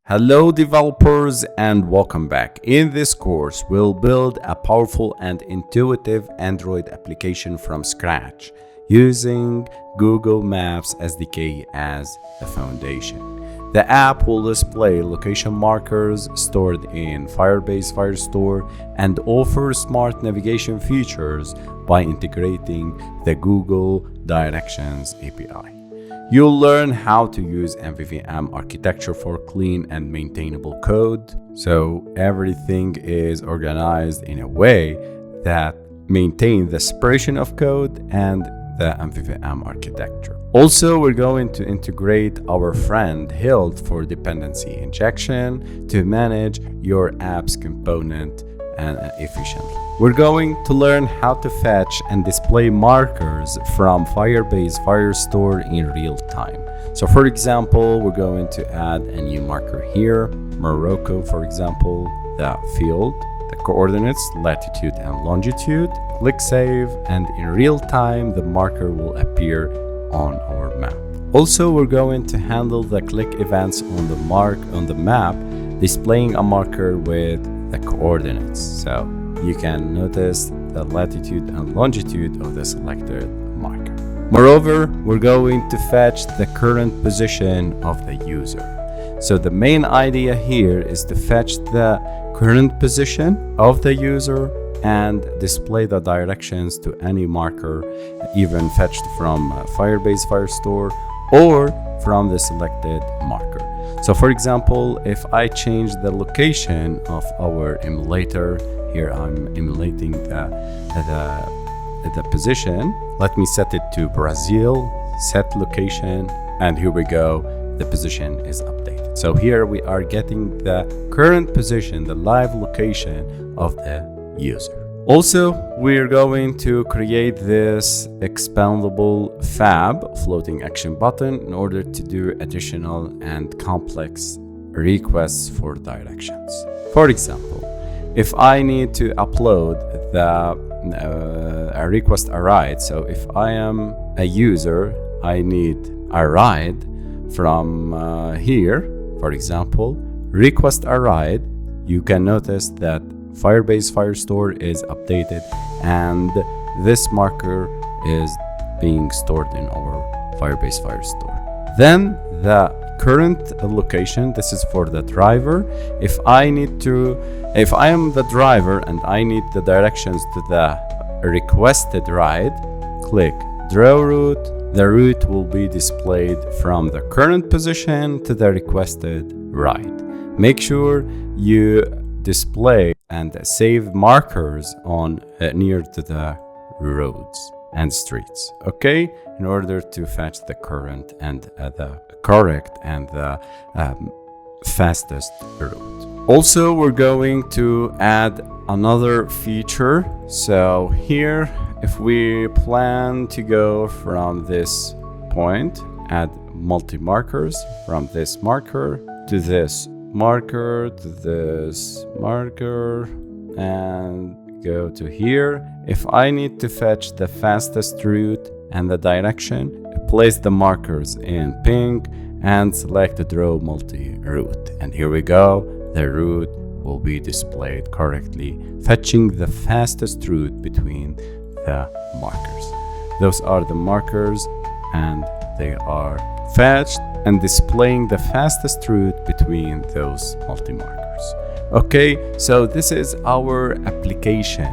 Hello developers and welcome back. In this course, we'll build a powerful and intuitive Android application from scratch using Google Maps SDK as the foundation. The app will display location markers stored in Firebase Firestore and offer smart navigation features by integrating the Google Directions API. You'll learn how to use MVVM architecture for clean and maintainable code, so everything is organized in a way that maintains the separation of code and the MVVM architecture. Also, we're going to integrate our friend Hilt for dependency injection to manage your app's component and efficiently. We're going to learn how to fetch and display markers from Firebase Firestore in real time. So for example, we're going to add a new marker here, Morocco, for example, the field, the coordinates, latitude and longitude. Click save, and in real time, the marker will appear on our map. Also, we're going to handle the click events on the map, displaying a marker with the coordinates. So you can notice the latitude and longitude of the selected marker. Moreover, we're going to fetch the current position of the user. So the main idea here is to fetch the current position of the user and display the directions to any marker, even fetched from Firebase Firestore or from the selected marker. So for example, if I change the location of our emulator, here I'm emulating the position. Let me set it to Brazil, set location, and here we go, the position is updated. So here we are getting the current position, the live location of the user. Also, we're going to create this expandable fab floating action button in order to do additional and complex requests for directions. For example, if I need to upload a request a ride, so if I am a user, I need a ride from here, for example, request a ride, you can notice that Firebase Firestore is updated and this marker is being stored in our Firebase Firestore. Then the current location, this is for the driver. If I am the driver and I need the directions to the requested ride, click draw route. The route will be displayed from the current position to the requested ride. Make sure you display and save markers on near to the roads and streets, okay, in order to fetch the current and the correct and the fastest route. Also, we're going to add another feature. So here, if we plan to go from this point, add multi-markers from this marker to this marker to this marker and go to here. If I need to fetch the fastest route and the direction, place the markers in pink and select draw multi-route. And here we go, the route will be displayed correctly, fetching the fastest route between the markers. Those are the markers and they are fetched and displaying the fastest route between those multi-markers. Okay, so this is our application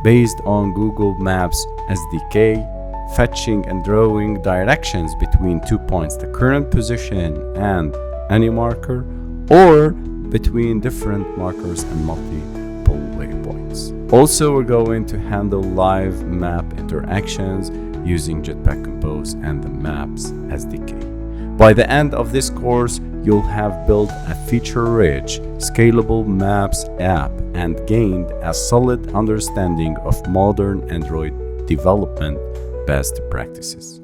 based on Google Maps SDK, fetching and drawing directions between 2 points, the current position and any marker, or between different markers and multiple waypoints. Also, we're going to handle live map interactions using Jetpack Compose and the Maps SDK. By the end of this course, you'll have built a feature-rich, scalable Maps app and gained a solid understanding of modern Android development best practices.